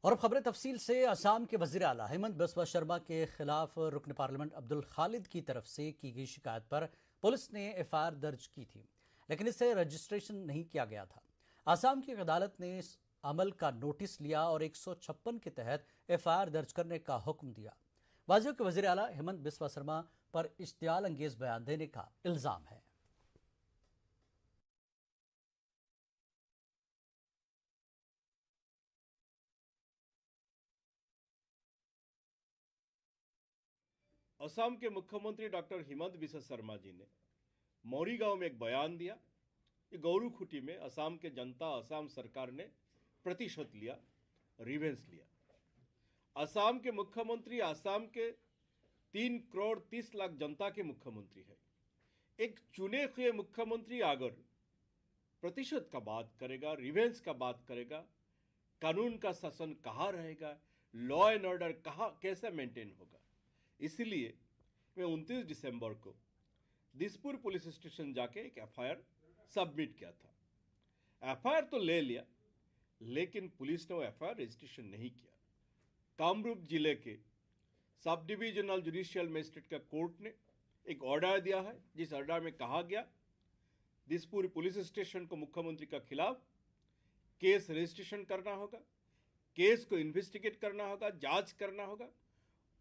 और अब खबरें तफसील से। असम के वजीर आला हेमंत बिस्वा शर्मा के खिलाफ रुकन पार्लियामेंट अब्दुल खालिद की तरफ से की गई शिकायत पर पुलिस ने एफआईआर दर्ज की थी, लेकिन इसे रजिस्ट्रेशन नहीं किया गया था। असम की अदालत ने इस अमल का नोटिस लिया और 156 के तहत एफआईआर दर्ज करने का हुक्म दिया। वाजिब के वजीर आला हेमंत बिस्वा शर्मा पर इश्तियाल अंगेज बयान देने का इल्जाम है। असम के मुख्यमंत्री डॉक्टर हिमंत बिस्वा शर्मा जी ने मौरी गांव में एक बयान दिया। ये गौरू खुटी में असम के जनता, असम सरकार ने प्रतिशोध लिया, रिवेंस लिया। असम के मुख्यमंत्री असम के 3 करोड़ 30 लाख जनता के मुख्यमंत्री है। एक चुने हुए मुख्यमंत्री अगर प्रतिशोध का बात करेगा, रिवेंस का बात करेगा, कानून का शासन कहाँ रहेगा, लॉ एंड ऑर्डर कहाँ कैसे मेंटेन होगा। इसलिए मैं 29 दिसंबर को दिसपुर पुलिस स्टेशन जाके एक एफआईआर सबमिट किया था। एफआईआर तो ले लिया, लेकिन पुलिस ने वो एफआईआर रजिस्ट्रेशन नहीं किया। कामरूप जिले के सब डिविजनल जुडिशियल मजिस्ट्रेट का कोर्ट ने एक ऑर्डर दिया है, जिस ऑर्डर में कहा गया दिसपुर पुलिस स्टेशन को मुख्यमंत्री के खिलाफ केस रजिस्ट्रेशन करना होगा, केस को इन्वेस्टिगेट करना होगा, जांच करना होगा,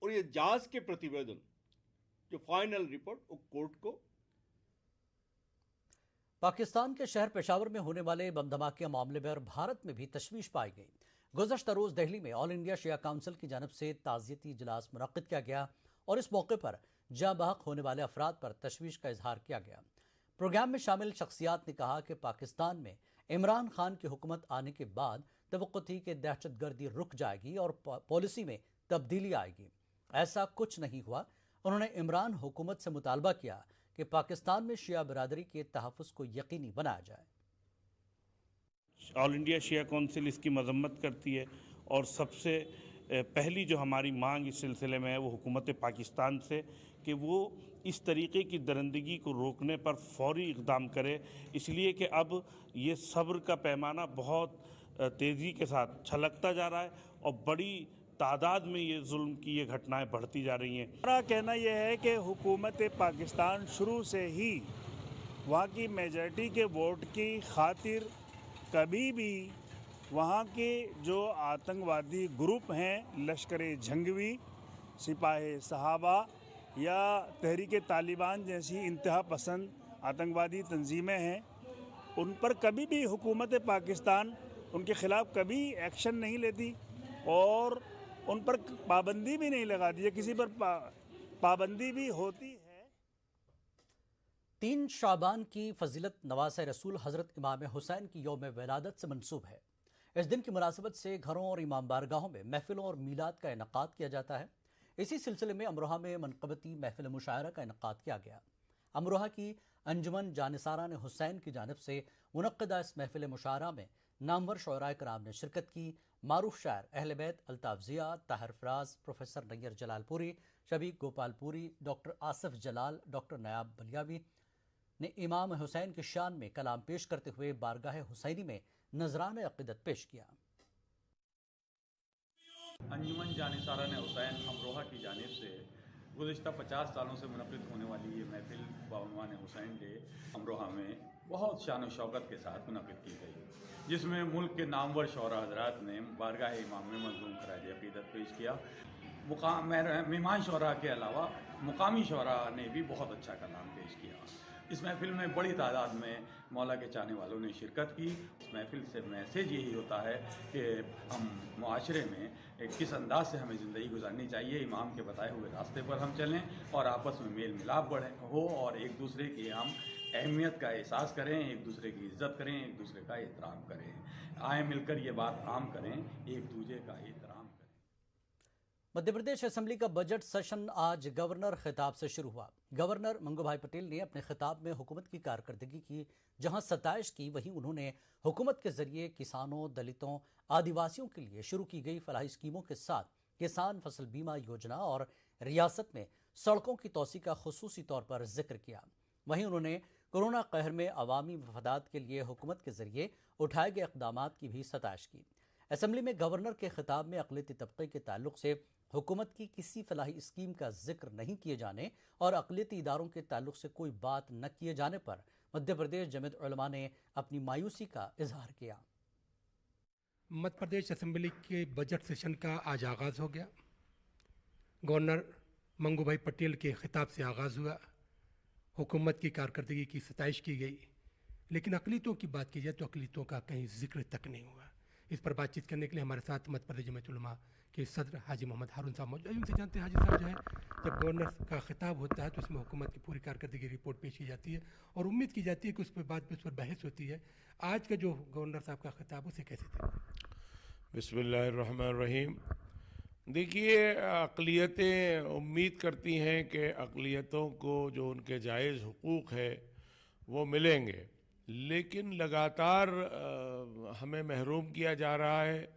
और ये जांच के प्रतिवेदन जो फाइनल रिपोर्ट वो कोर्ट को। पाकिस्तान के शहर पेशावर में होने वाले बम धमाके मामले पर भारत में भी तशवीश पाई गई। गुज़श्ता रोज दिल्ली में ऑल इंडिया शिया काउंसिल की जानब से ताज़ियती इजलास मुनक्किद किया गया और इस मौके पर जाँ बहक होने वाले अफराद पर तशवीश का इजहार किया गया। प्रोग्राम में शामिल शख्सियात ने कहा कि पाकिस्तान में इमरान खान की हुकूमत आने के बाद तवक्को थी कि दहशतगर्दी रुक जाएगी और पॉलिसी में तब्दीली आएगी। ऐसा कुछ नहीं हुआ। उन्होंने इमरान हुकूमत से मुतालबा किया कि पाकिस्तान में शिया बिरादरी के तहफ़्फ़ुज़ को यकीनी बनाया जाए। ऑल इंडिया शिया काउंसिल इसकी मजम्मत करती है और सबसे पहली जो हमारी मांग इस सिलसिले में है वो हुकूमत पाकिस्तान से कि वो इस तरीके की दरिंदगी को रोकने पर फौरी इक़दाम करे, इसलिए कि अब ये सब्र का पैमाना बहुत तेज़ी के साथ छलकता जा रहा है और बड़ी तादाद में ये जुल्म की ये घटनाएं बढ़ती जा रही हैं। हमारा कहना यह है कि हुकूमत पाकिस्तान शुरू से ही वहाँ की मेजॉरिटी के वोट की खातिर कभी भी वहाँ के जो आतंकवादी ग्रुप हैं, लश्कर जंगवी, सिपाही सहाबा या तहरीक तालिबान जैसी इंतहा पसंद आतंकवादी तंजीमें हैं, उन पर कभी भी हुकूमत पाकिस्तान उनके ख़िलाफ़ कभी एक्शन नहीं लेती और उन पर पाबंदी भी नहीं लगाती है। किसी पर पाबंदी भी होती है। 3 शाबान की फजीलत नवाज़ रसूल हज़रत इमाम हुसैन की यौम विलादत से मंसूब है। इस दिन की मुनासिबत से घरों और इमाम बारगाहों में महफिलों और मीलाद का इनकाद किया जाता है। इसी सिलसिले में अमरोहा में मनक़बती महफिल मुशायरा का इनकाद किया गया। अमरोहा की अंजुमन जानिसारान हुसैन की जानिब से मुनक़्क़दा इस महफिल मुशायरा में नामवर शुअराए कराम ने शिरकत की। मारूफ शायर अहले बैत अल्ताफ़ ज़िया, ताहिर फराज, प्रोफेसर नैयर जलालपुरी, शबीक गोपालपुरी, डॉक्टर आसिफ जलाल, डॉक्टर नयाब बलियावी ने इमाम हुसैन की शान में कलाम पेश करते हुए बारगाह हुसैनी में नजरान अक़ीदत पेश किया। अंजुमन जानिसारान हुसैन अमरोहा की जानिब से गुज़िश्ता 50 सालों से मुनक़्क़िद होने वाली ये महफिल बाउनवान हुसैन डे अमरोहा में बहुत शान शौकत के साथ मुनक़्क़िद की गई, जिसमें मुल्क के नामवर शौरा हज़रात ने बारगाह इमाम में मंजूम खराज अक़ीदत पेश किया। मेहमान शौरा के अलावा मुकामी शौरा ने भी बहुत अच्छा कलाम पेश किया। इस महफिल में बड़ी तादाद में मौला के चाहने वालों ने शिरकत की। इस महफिल से मैसेज यही होता है कि हम मुआशरे में किस अंदाज से हमें ज़िंदगी गुजारनी चाहिए, इमाम के बताए हुए रास्ते पर हम चलें और आपस में मेल मिलाप बढ़े हो और एक दूसरे की हम अहमियत का एहसास करें, एक दूसरे की इज़्ज़त करें, एक दूसरे का एहतराम करें। आए मिलकर ये बात आम करें, एक दूसरे का एहतराम करें। मध्य प्रदेश असेंबली का बजट सेशन आज गवर्नर खिताब से शुरू हुआ। गवर्नर मंगूभाई पटेल ने अपने खिताब में हुकूमत की कारकर्दगी की जहां सताइश की, वहीं उन्होंने हुकूमत के जरिए किसानों, दलितों, आदिवासियों के लिए शुरू की गई फलाही स्कीमों के साथ किसान फसल बीमा योजना और रियासत में सड़कों की तोसी का खुसूसी तौर पर जिक्र किया। वहीं उन्होंने कोरोना कहर में अवामी मफादात के लिए हुकूमत के जरिए उठाए गए इक़दामात की भी सताइश की। असेंबली में गवर्नर के खिताब में अक़लियती तबके के ताल्लुक से हुकूमत की किसी फलाही स्कीम का जिक्र नहीं किए जाने और अक़लियती इदारों के ताल्लुक से कोई बात न किए जाने पर मध्य प्रदेश जमीयत उलमा ने अपनी मायूसी का इजहार किया। मध्य प्रदेश असेंबली के बजट सेशन का आज आगाज़ हो गया। गवर्नर मंगू भाई पटेल के खिताब से आगाज़ हुआ। हुकूमत की कारकर्दगी की सताइश की गई, लेकिन अक़लियतों की बात की जाए तो अक़लियतों का कहीं जिक्र तक नहीं हुआ। इस पर बातचीत करने के लिए हमारे साथ मध्य प्रदेश जमीयत उलमा के सदर हाजी मोहम्मद हारून साहब मौजूद हैं। उनसे जानते हैं हाजी साहब, जो है जब गवर्नर का खिताब होता है तो उसमें हुकूमत की पूरी कारकर्दगी की रिपोर्ट पेश की जाती है और उम्मीद की जाती है कि उस पर बाद में उस पर बहस होती है। आज का जो गवर्नर साहब का खिताब उसे कैसे था? बिस्मिल्लाहिर्रहमानिर्रहीम। देखिए, अक़लियतें उम्मीद करती हैं कि अक़लियतों को जो उनके जायज़ हुकूक़ है वो मिलेंगे, लेकिन लगातार हमें महरूम किया जा रहा है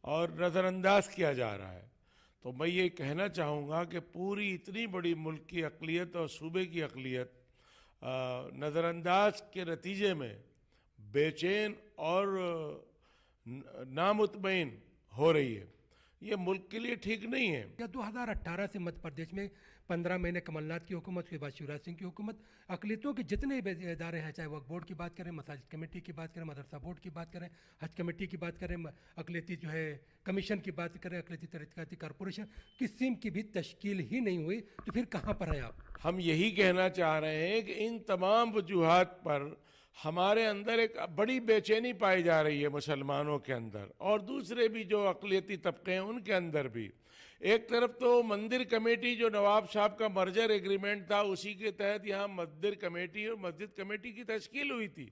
और नज़रअंदाज किया जा रहा है। तो मैं ये कहना चाहूँगा कि पूरी इतनी बड़ी मुल्क की अक़लियत और सूबे की अक़लियत नज़रअंदाज के नतीजे में बेचैन और नामुतमईन हो रही है। ये मुल्क के लिए ठीक नहीं है। 2018 से मध्य प्रदेश में 15 महीने कमलनाथ की हुकूमत, उसके बाद शिवराज सिंह की हुकूमत, अक़लियतों के जितने इदारे हैं, चाहे वक्फ बोर्ड की बात करें, मसाजिद कमेटी की बात करें, मदरसा बोर्ड की बात करें, हज कमेटी की बात करें, अक़लियती जो है कमीशन की बात करें, अक़लियती तरक्याती कॉरपोरेशन, किसी की भी तश्कील ही नहीं हुई। तो फिर कहाँ पर हैं आप? हम यही कहना चाह रहे हैं कि इन तमाम वजूहात पर हमारे अंदर एक बड़ी बेचैनी पाई जा रही है, मुसलमानों के अंदर और दूसरे भी जो अक़लियती तबके हैं उनके अंदर भी। एक तरफ तो मंदिर कमेटी जो नवाब साहब का मर्जर एग्रीमेंट था, उसी के तहत यहाँ मंदिर कमेटी और मस्जिद कमेटी की तश्कील हुई थी।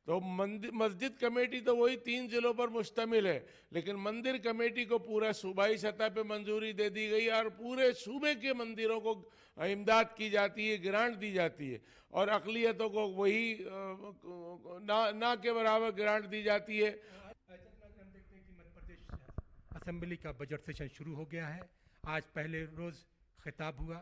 तो मस्जिद कमेटी तो वही 3 ज़िलों पर मुश्तमिल है, लेकिन मंदिर कमेटी को पूरा सूबाई सतह पे मंजूरी दे दी गई और पूरे सूबे के मंदिरों को इमदाद की जाती है, ग्रांट दी जाती है और अक़लियतों को वही ना के बराबर ग्रांट दी जाती है। हम देखते हैं कि मध्य प्रदेश असेंबली का बजट सेशन शुरू हो गया है। आज पहले रोज़ खिताब हुआ।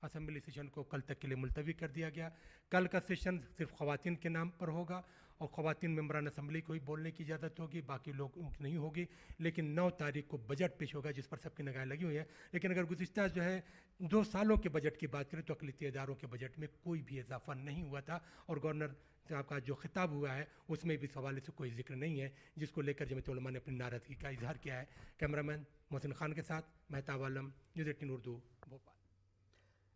असेंबली सेशन को कल तक के लिए मुलतवी कर दिया गया। कल का सेशन सिर्फ ख़वातीन के नाम पर होगा और ख़वातीन मेंबरान असेंबली को ही बोलने की इजाज़त होगी, बाकी लोगों की नहीं होगी। लेकिन 9 तारीख को बजट पेश होगा, जिस पर सबकी निगाहें लगी हुई हैं। लेकिन अगर गुज़िश्ता जो है 2 सालों के बजट की बात करें तो अक़लियती इदारों के बजट में कोई भी इजाफा नहीं हुआ था और गवर्नर साहब का जो खिताब हुआ है उसमें भी इस हवाले से कोई जिक्र नहीं है, जिसको लेकर जमीयत उलमा ने अपनी नाराज़गी का इजहार किया है। कैमरामैन मोहसिन खान के साथ मेहताब आलम, न्यूज़ 18 उर्दू, भोपाल।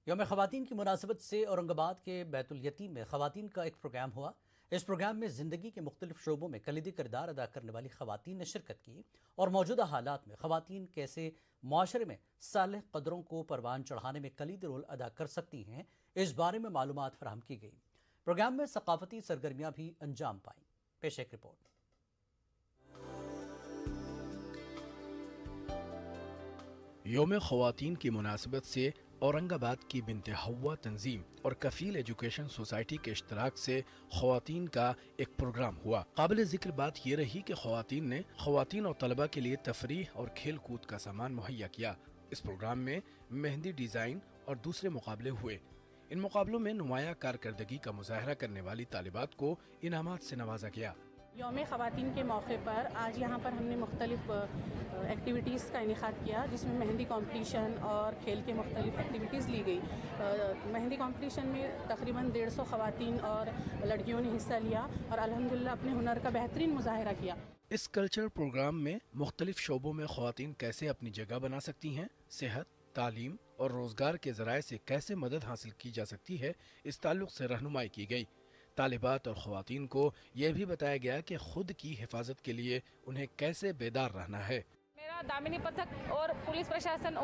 यौम ख़वातीन की मुनासिबत से औरंगाबाद के बैतुल यतीम में ख़वातीन का एक प्रोग्राम हुआ। इस प्रोग्राम में ज़िंदगी के मुख्तलिफ शोबों में कलीदी किरदार अदा करने वाली ख़वातीन ने शिरकत की और मौजूदा हालात में ख़वातीन कैसे माशरे में सालेह कदरों को परवान चढ़ाने में कलीदी रोल अदा कर सकती हैं, इस बारे में मालूमात फराहम की गई। प्रोग्राम में सकाफती सरगर्मियाँ भी अंजाम पाईं। पेश एक रिपोर्ट। यौम ख़वातीन की मुनासिबत से औरंगाबाद की बिन्ते हव्वा तंजीम और कफील एजुकेशन सोसाइटी के इश्तराक से ख़वातीन का एक प्रोग्राम हुआ। काबिल ज़िक्र बात ये रही कि ख़वातीन ने ख़वातीन और तलबा के लिए तफरीह और खेल कूद का सामान मुहैया किया। इस प्रोग्राम में मेहंदी डिज़ाइन और दूसरे मुकाबले हुए। इन मुकाबलों में नुमाया कारकर्दगी का मुजाहरा करने वाली तालिबात को इनामात से नवाजा गया। यौम ख़वातीन के मौके पर आज यहाँ पर हमने मुख्तलिफ एक्टिविटीज़ का इनेकाद किया, जिसमें मेहंदी कंपटीशन और खेल के मुख्तलिफ एक्टिविटीज़ ली गई। मेहंदी कंपटीशन में तकरीबन 150 ख़वातीन और लड़कियों ने हिस्सा लिया और अल्हम्दुलिल्लाह अपने हुनर का बेहतरीन मुजाहरा किया। इस कल्चरल प्रोग्राम में मुख्तलिफ शोबों में ख़वातीन कैसे अपनी जगह बना सकती हैं, सेहत, तालीम और रोज़गार के ज़राए से कैसे मदद हासिल की जा सकती है, इस ताल्लुक़ से रहनुमाई की गई। तालिबात और ख़वातीन को यह भी बताया गया कि खुद की हिफाजत के लिए उन्हें कैसे बेदार रहना है। मेरा दामिनी पथक और पुलिस प्रशासन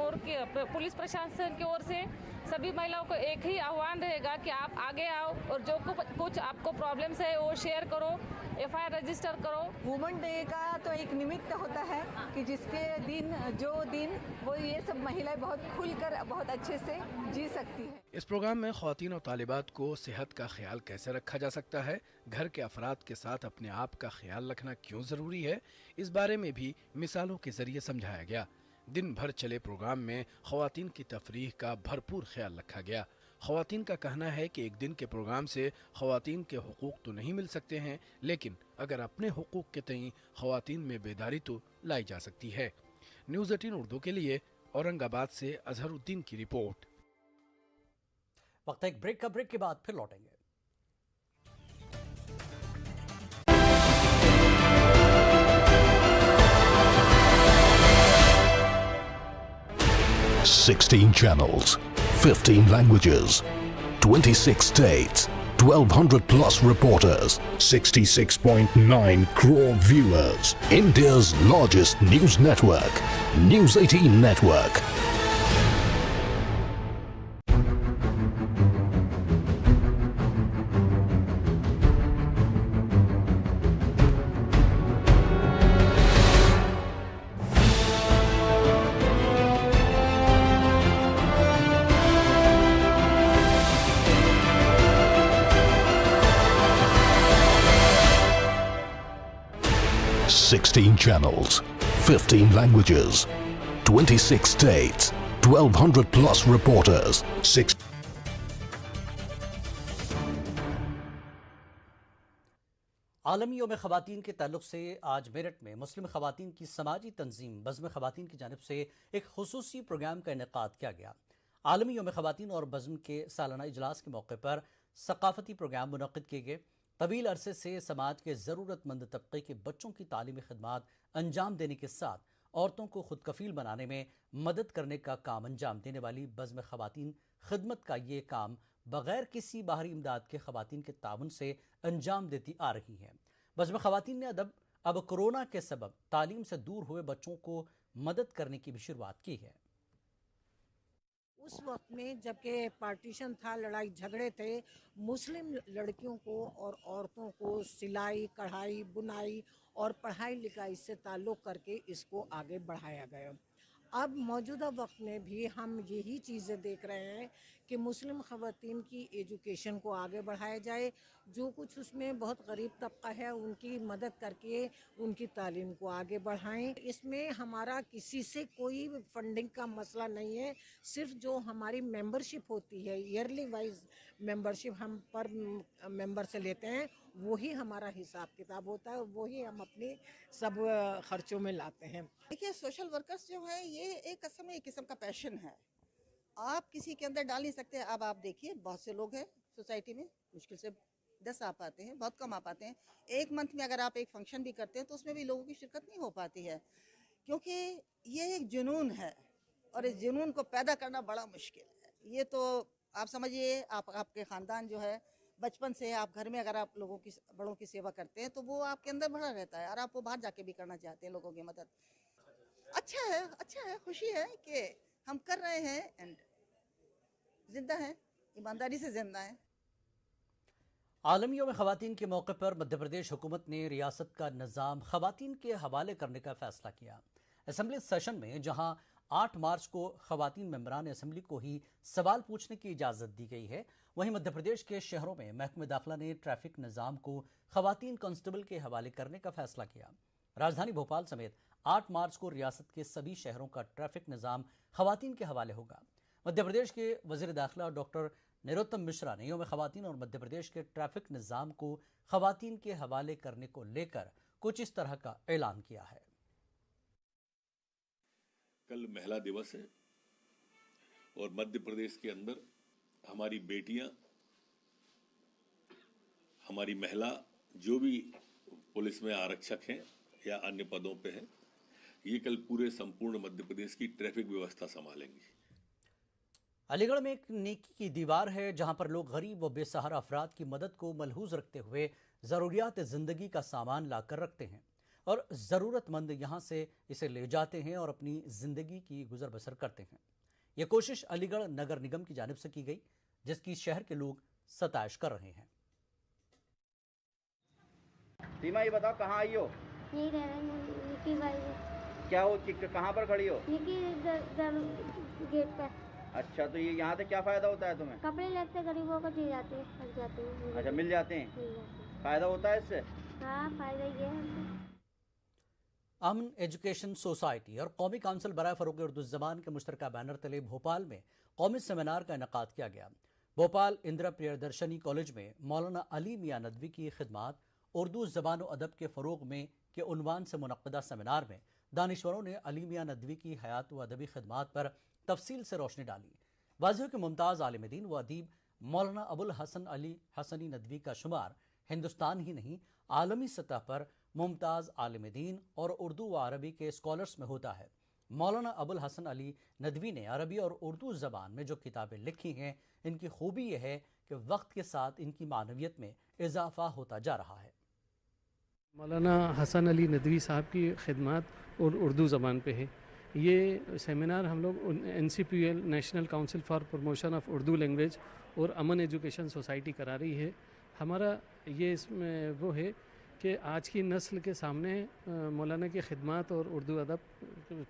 की ओर से सभी महिलाओं को एक ही आह्वान रहेगा कि आप आगे आओ और जो कुछ आपको प्रॉब्लम्स है वो शेयर करो, FIR रजिस्टर करो। वुमेन डे का तो एक निमित्त होता है कि जिसके दिन वो ये सब महिलाएं बहुत खुलकर बहुत अच्छे से जी सकती है। इस प्रोग्राम में ख़वातीन और तालिबात को सेहत का ख्याल कैसे रखा जा सकता है, घर के अफराद के साथ अपने आप का ख्याल रखना क्यों ज़रूरी है, इस बारे में भी मिसालों के ज़रिए समझाया गया। दिन भर चले प्रोग्राम में ख़वातीन की तफरीह का भरपूर ख्याल रखा गया। खवातीन का कहना है कि एक दिन के प्रोग्राम से खवातीन के हुकूक तो नहीं मिल सकते हैं, लेकिन अगर अपने हुकूक के तई खवातीन में बेदारी तो लाई जा सकती है। न्यूज़ 18 उर्दू के लिए औरंगाबाद से अजहरुद्दीन की रिपोर्ट। वक्त एक ब्रेक का, ब्रेक के बाद फिर लौटेंगे। "16 channels, 15 languages, 26 states, 1,200 plus reporters, 66.9 crore viewers. India's largest news network, News 18 Network." "16 channels, 15 languages, 26 states, 1,200 plus reporters, 6 आलमी यौम ख़वातीन के ताल्लुक से आज मेरठ में मुस्लिम ख़वातीन की समाजी तंजीम बज़्म ख़वातीन की जानिब से एक खुसूसी प्रोग्राम का इनेकाद किया गया। आलमी यौम ख़वातीन और बज़्म के सालाना इजलास के मौके पर सकाफ़ती प्रोग्राम मुनक़्क़िद किए गए। तवील अरसे से समाज के ज़रूरतमंद तबके के बच्चों की तालीमी खिदमात अंजाम देने के साथ औरतों को खुद कफ़ील बनाने में मदद करने का काम अंजाम देने वाली बज़्म ख़वातीन खिदमत का ये काम बग़ैर किसी बाहरी इमदाद के ख़वातीन के ताउन से अंजाम देती आ रही हैं। बज़्म ख़वातीन ने अब कोरोना के सबब तालीम से दूर हुए बच्चों को मदद करने की भी शुरुआत की है। उस वक्त में जबकि पार्टीशन था, लड़ाई झगड़े थे, मुस्लिम लड़कियों को और औरतों को सिलाई, कढ़ाई, बुनाई और पढ़ाई लिखाई से ताल्लुक़ करके इसको आगे बढ़ाया गया। अब मौजूदा वक्त में भी हम यही चीज़ें देख रहे हैं कि मुस्लिम ख़वातीन की एजुकेशन को आगे बढ़ाया जाए। जो कुछ उसमें बहुत गरीब तबका है उनकी मदद करके उनकी तालीम को आगे बढ़ाएं। इसमें हमारा किसी से कोई फंडिंग का मसला नहीं है। सिर्फ जो हमारी मेंबरशिप होती है, ईयरली वाइज मेंबरशिप हम पर मेंबर से लेते हैं, वही हमारा हिसाब किताब होता है, वही हम अपने सब खर्चों में लाते हैं। देखिए, सोशल वर्कर्स जो है ये एक असल में एक किस्म का पैशन है, आप किसी के अंदर डाल नहीं सकते। अब आप देखिए, बहुत से लोग हैं सोसाइटी में, मुश्किल से 10 आ पाते हैं, बहुत कम आ पाते हैं। एक मंथ में अगर आप एक फंक्शन भी करते हैं तो उसमें भी लोगों की शिरकत नहीं हो पाती है, क्योंकि ये एक जुनून है और इस जुनून को पैदा करना बड़ा मुश्किल है। ये तो आप समझिए, आपके ख़ानदान जो है बचपन से आप घर में अगर आप लोगों की बड़ों की सेवा करते हैं तो वो आपके अंदर भरा रहता है और आप वो बाहर जाके भी करना चाहते हैं लोगों की मदद। अच्छा है, खुशी है कि हम कर रहे हैं एंड जिंदा हैं, ईमानदारी से जिंदा हैं। आलमी यौम ख़वातीन के मौके पर मध्य प्रदेश हुकूमत ने रियासत का निज़ाम ख़वातीन के हवाले करने का फैसला किया। असम्बली सेशन में जहां 8 मार्च को ख़वातीन मेंबरान असम्बली को ही सवाल पूछने की इजाज़त दी गई है, वहीं मध्य प्रदेश के शहरों में महकमे दाखिला ने ट्रैफिक निज़ाम को ख़वातीन कांस्टेबल के हवाले करने का फैसला किया। राजधानी भोपाल समेत 8 मार्च को रियासत के सभी शहरों का ट्रैफिक निज़ाम ख़वातीन के हवाले होगा। मध्य प्रदेश के वज़ीर दाखिला डॉक्टर नरोत्तम मिश्रा ने यौम ख़वातीन और मध्य प्रदेश के ट्रैफिक निज़ाम को ख़वातीन के हवाले करने को लेकर कुछ इस तरह का ऐलान किया है। कल महिला दिवस है और मध्य प्रदेश के अंदर हमारी बेटियां, हमारी महिला जो भी पुलिस में आरक्षक हैं या अन्य पदों पे हैं, ये कल पूरे संपूर्ण मध्य प्रदेश की ट्रैफिक व्यवस्था संभालेंगी। अलीगढ़ में एक नेकी की दीवार है जहां पर लोग गरीब व बेसहारा अफराद की मदद को मलहूज रखते हुए ज़रूरियात ज़िंदगी का सामान लाकर रखते हैं और ज़रूरतमंद यहां से इसे ले जाते हैं और अपनी ज़िंदगी की गुजर बसर करते हैं। यह कोशिश अलीगढ़ नगर निगम की जानिब से की गई, जिसकी शहर के लोग सताइश कर रहे हैं। सीमा, ये बताओ कहाँ आई हो? यही रह रहे भाई। क्या हो, कहाँ पर खड़ी हो? गेट पर। अच्छा, तो ये यहाँ से क्या फायदा होता है तुम्हें? कपड़े लगते गरीबों को दिए जाते हैं, मिल जाते हैं। अच्छा, मिल जाते हैं, फायदा होता है इससे? हाँ, फायदा ये है। अमन एजुकेशन सोसाइटी और कौमी काउंसिल बराए फ़रोग़ उर्दू ज़बान के मुश्तरका बैनर तले भोपाल में कौमी सेमिनार का इनेकाद किया गया। भोपाल इंदिरा प्रियदर्शनी कॉलेज में मौलाना अली मियां नदवी की खिदमात उर्दू ज़बान व अदब के फ़रोग़ में के उन्वान से मुनक़्क़दा सेमिनार में दानिश्वरों ने अली मियां नदवी की हयात व अदबी खिदमात पर तफसील से रोशनी डाली। वाज़ेह के मुमताज़ आलिम दीन व अदीब मौलाना अबुल हसन अली हसनी नदवी का शुमार हिंदुस्तान ही नहीं आलमी सतह पर मुमताज़ आलिम दीन और उर्दू व अरबी के स्कॉलर्स में होता है। मौलाना अबुल हसन अली नदवी ने अरबी और उर्दू ज़बान में जो किताबें लिखी हैं, इनकी खूबी यह है कि वक्त के साथ इनकी मानवियत में इजाफा होता जा रहा है। मौलाना हसन अली नदवी साहब की खिदमत और उर्दू ज़बान पे है। ये सेमिनार हम लोग NCPL national council for promotion of Urdu language और अमन एजुकेशन सोसाइटी करा रही है। हमारा ये इसमें वो है कि आज की नस्ल के सामने मौलाना की खिदमत और उर्दू अदब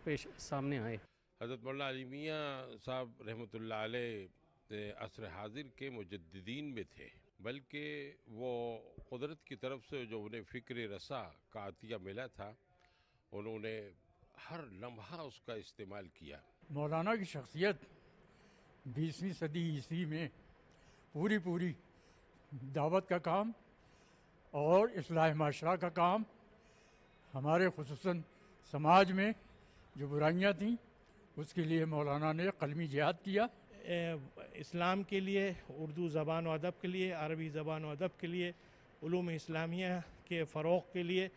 पेश सामने आए। हज़रत मौलाना अली मियां साहब रहमतुल्लाह अलैह असर हाजिर के मुजद्दिदीन में थे, बल्कि वो कुदरत की तरफ से जो उन्हें फ़िक्र रसा का अतिया मिला था, उन्होंने हर लम्हा उसका इस्तेमाल किया। मौलाना की शख्सियत 20वीं सदी ईस्वी में पूरी दावत का काम और इस्लाह माशरा का काम, हमारे खुसूसन समाज में जो बुराइयां थीं उसके लिए मौलाना ने कलमी जिहाद किया। इस्लाम के लिए, उर्दू ज़बान व अदब के लिए, अरबी ज़बान व अदब के लिए, उलूम इस्लामिया के फ़रोग़ के लिए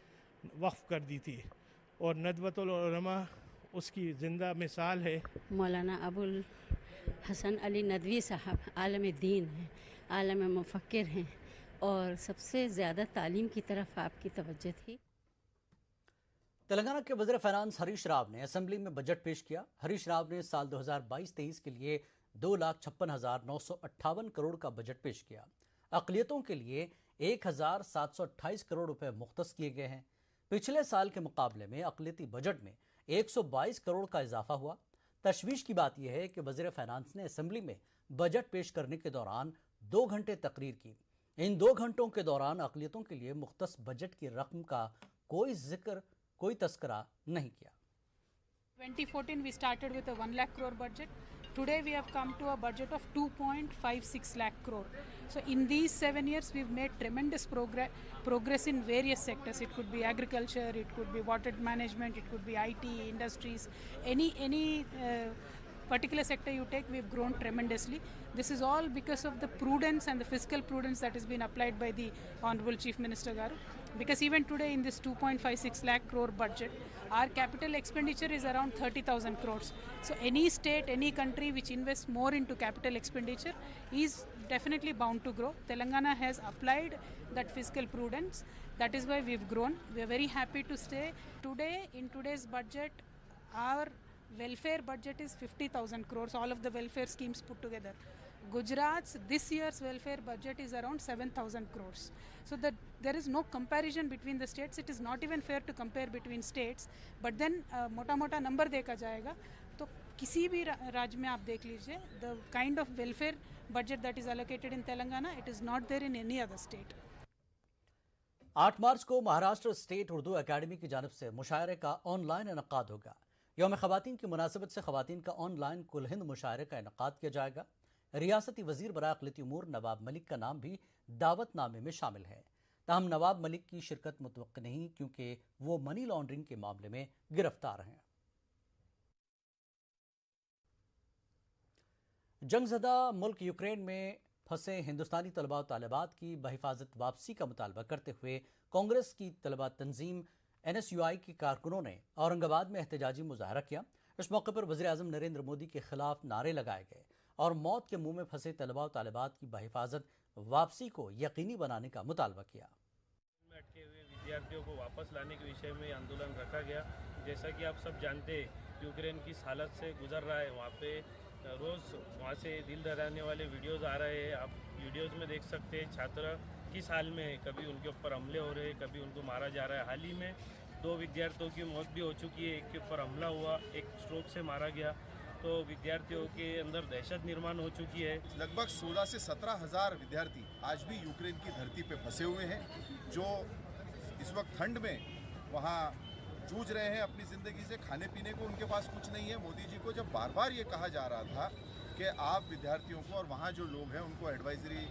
वक़्फ़ कर दी थी और नदवतुल उलमा उसकी ज़िंदा मिसाल है। मौलाना अबुल हसन अली नदवी साहब आलम दीन हैं, आलम मुफ़क्किर हैं और सबसे ज़्यादा तालीम की तरफ आपकी तवज्जो थी। तेलंगाना के वज़ीर फ़ाइनेंस हरीश राव ने असेंबली में बजट पेश किया। हरीश राव ने साल 2022-23 के लिए 2,56,958 करोड़ का बजट पेश किया। अक़लियतों के लिए 1,728 करोड़ रुपए मुख्तस किए गए हैं। पिछले साल के मुकाबले में अक़लियती बजट में 122 करोड़ का इजाफा हुआ। तशवीश की बात यह है कि वज़ीर फ़ाइनेंस ने असेंबली में बजट पेश करने के दौरान 2 घंटे तकरीर की। इन 2 घंटों के दौरान अक़लियतों के लिए मुख्तस बजट की रकम का कोई तस्करा नहीं किया। 2014 we started with a 1 lakh crore budget. Today we have come to a budget of 2.56 lakh crore. So in these 7 years we've made tremendous progress in various sectors. It could be agriculture, it could be water management, it could be IT, industries, any particular sector you take, we've grown tremendously. This is all because of the prudence and the fiscal prudence that has been applied by the Honorable Chief Minister Garu. Because even today in this 2.56 lakh crore budget, our capital expenditure is around 30,000 crores. So any state, any country which invests more into capital expenditure is definitely bound to grow. Telangana has applied that fiscal prudence. That is why we've grown. We are very happy to say today, in today's budget, our welfare budget is 50,000 crores, all of the welfare schemes put together. Gujarat's this year's welfare budget is around 7,000 crores. So that there is no comparison between the states. It is not even fair to compare between states. But then मोटा number देखा जाएगा तो किसी भी राज्य में आप देख लीजिए, the kind of welfare budget that is allocated in Telangana, it is not there in any other state. 8 मार्च को महाराष्ट्र स्टेट उर्दू अकेडमी की जानिब से मुशायरे का ऑनलाइन इनकाद होगा। यौम ख़वातीन की मुनासिबत से ख़वातीन का ऑनलाइन कुल हिंद मुशायरे का इनकाद किया जाएगा। रियासती वज़ीर बराए अक़लियती उमूर नवाब मलिक का नाम भी दावतनामे में शामिल है। ताहम नवाब मलिक की शिरकत मुतवक्किल नहीं, क्योंकि वो मनी लॉन्ड्रिंग के मामले में गिरफ्तार हैं। जंगज़दा मुल्क यूक्रेन में फंसे हिंदुस्तानी तलबा और तालिबात की बहिफाजत वापसी का मुतालबा करते हुए कांग्रेस की तलबा तंजीम NSUI के कारकुनों ने औरंगाबाद में एहतजाजी मुजाहरा किया। इस मौके पर वज़ीर आज़म नरेंद्र मोदी के खिलाफ नारे लगाए गए और मौत के मुंह में फंसे तलबा और तालिबात की बहिफाजत वापसी को यकीनी बनाने का मुतालबा किया। में अटके हुए विद्यार्थियों को वापस लाने के विषय में आंदोलन रखा गया। जैसा कि आप सब जानते हैं, यूक्रेन किस हालत से गुजर रहा है। वहाँ पे रोज़ वहाँ से दिल दहलाने वाले वीडियोज़ आ रहे हैं। आप वीडियोज़ में देख सकते हैं छात्र किस हाल में है। कभी उनके ऊपर हमले हो रहे हैं, कभी उनको मारा जा रहा है। हाल ही में 2 विद्यार्थियों की मौत भी हो चुकी है। एक के ऊपर हमला हुआ, एक स्ट्रोक से मारा गया। तो विद्यार्थियों के अंदर दहशत निर्माण हो चुकी है। लगभग 16 से 17 हज़ार विद्यार्थी आज भी यूक्रेन की धरती पे फंसे हुए हैं, जो इस वक्त ठंड में वहाँ जूझ रहे हैं अपनी ज़िंदगी से। खाने पीने को उनके पास कुछ नहीं है। मोदी जी को जब बार बार ये कहा जा रहा था कि आप विद्यार्थियों को और वहाँ जो लोग हैं उनको एडवाइजरी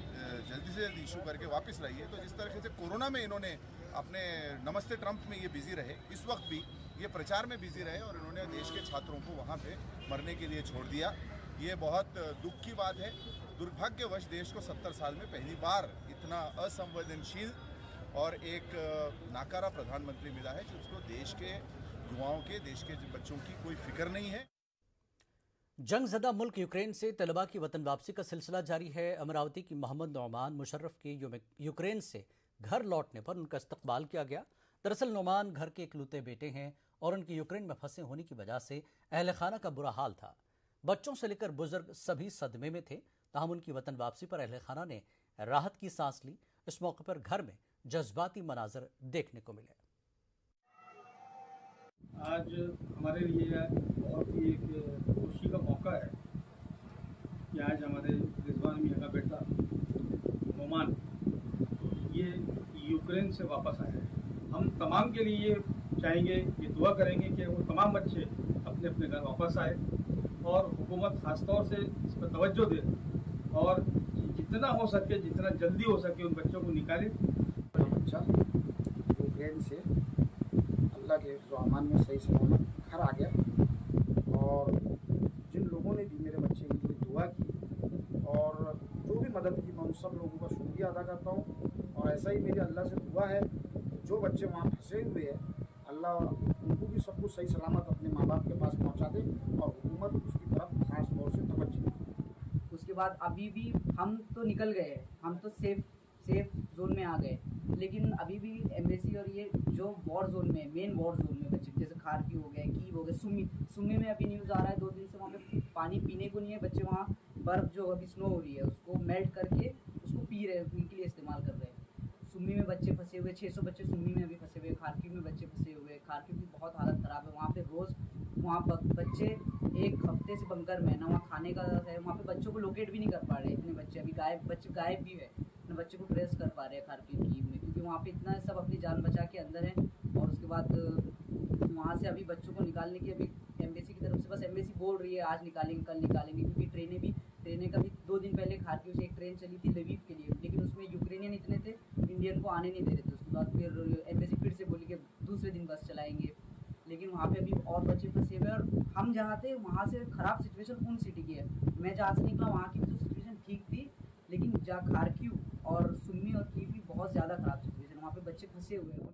जल्दी से जल्दी इशू करके वापस लाइए। तो जिस तरीके से कोरोना में इन्होंने अपने नमस्ते ट्रंप में ये बिजी रहे, इस वक्त भी ये प्रचार में बिजी रहे और इन्होंने देश के छात्रों को वहाँ पे मरने के लिए छोड़ दिया। ये बहुत दुख की बात है। दुर्भाग्यवश देश को 70 साल में पहली बार इतना असंवेदनशील और एक नाकारा प्रधानमंत्री मिला है जिसको देश के युवाओं के, देश के बच्चों की कोई फिक्र नहीं है। जंगज़दा मुल्क यूक्रेन से तलबा की वतन वापसी का सिलसिला जारी है। अमरावती की मोहम्मद नौमान मुशर्रफ के यूक्रेन से घर लौटने पर उनका इस्तकबाल किया गया। दरअसल नौमान घर के इकलौते बेटे हैं और उनके यूक्रेन में फंसे होने की वजह से अहल खाना का बुरा हाल था। बच्चों से लेकर बुजुर्ग सभी सदमे में थे। ताहम उनकी वतन वापसी पर अहल खाना ने राहत की सांस ली। इस मौके पर घर में जज्बाती मनाजर देखने को मिले। आज हमारे लिए बहुत ही एक खुशी का मौका है कि आज हमारे रिजवान मियां का बेटा नोमान ये यूक्रेन से वापस आया है। हम तमाम के लिए चाहेंगे, ये दुआ करेंगे कि वो तमाम बच्चे अपने अपने घर वापस आए और हुकूमत ख़ासतौर से इस पर तवज्जो दे और जितना हो सके, जितना जल्दी हो सके उन बच्चों को निकाले। बच्चा यूक्रेन से अल्लाह के रहमान में सही सलामत घर आ गया और जिन लोगों ने भी मेरे बच्चे के लिए दुआ की और जो भी मदद की, मैं उन सब लोगों का शुक्रिया अदा करता हूँ। और ऐसा ही मेरी अल्लाह से दुआ है जो बच्चे वहाँ फंसे हुए हैं, अल्लाह उनको भी सब कुछ सही सलामत अपने माँ बाप के पास पहुँचा दे और हुकूमत उसकी तरफ खास तौर से तवज्जो दे। उसके बाद अभी भी हम तो निकल गए हैं, हम तो सेफ जोन में आ गए, लेकिन अभी भी एम्बेसी और ये जो वॉर जोन में, मेन वॉर जोन में बच्चे जैसे खारकी हो गए, कीव हो गए, सुम्मी में अभी न्यूज़ आ रहा है 2 दिन से वहाँ पे पानी पीने को नहीं है। बच्चे वहाँ बर्फ़ जो अभी स्नो हो रही है उसको मेल्ट करके उसको पी रहे हैं, के लिए इस्तेमाल कर रहे हैं। सुम्मी में बच्चे फंसे हुए, 600 बच्चे सुम्मी में अभी फंसे हुए। खारकी में बच्चे फंसे हुए, खारकी की बहुत हालत ख़राब है। वहाँ पे रोज़ बच्चे एक हफ्ते से बंकर में, ना वहाँ खाने का है, वहाँ पे बच्चों को लोकेट भी नहीं कर पा रहे। इतने बच्चे अभी गायब भी है, ना बच्चे को ट्रेस कर पा रहे हैं खारकी की में, क्योंकि वहाँ पे इतना सब अपनी जान बचा के अंदर है। और उसके बाद वहाँ से अभी बच्चों को निकालने की अभी एम्बेसी की तरफ से बस एम्बेसी बोल रही है आज निकालेंगे, कल निकालेंगे, क्योंकि ट्रेनें का भी 2 दिन पहले खारकी से एक ट्रेन चली थी लवीव के लिए, लेकिन उसमें यूक्रेनियन इतने थे इंडियन को आने नहीं दे रहे थे। उसके बाद फिर एम्बेसी फिर से बोली कि दूसरे दिन बस चलाएंगे, लेकिन वहाँ पे अभी और बच्चे फंसे हुए। और हम जहाँ थे वहाँ से ख़राब सिचुएशन उन सिटी की है। मैं जहाँ से निकला वहाँ की भी तो सिचुएशन ठीक थी, लेकिन जहाँ खारकी और सुम्मी और कीव भी बहुत ज़्यादा ख़राब सिचुएशन, वहाँ पे बच्चे फंसे हुए हैं।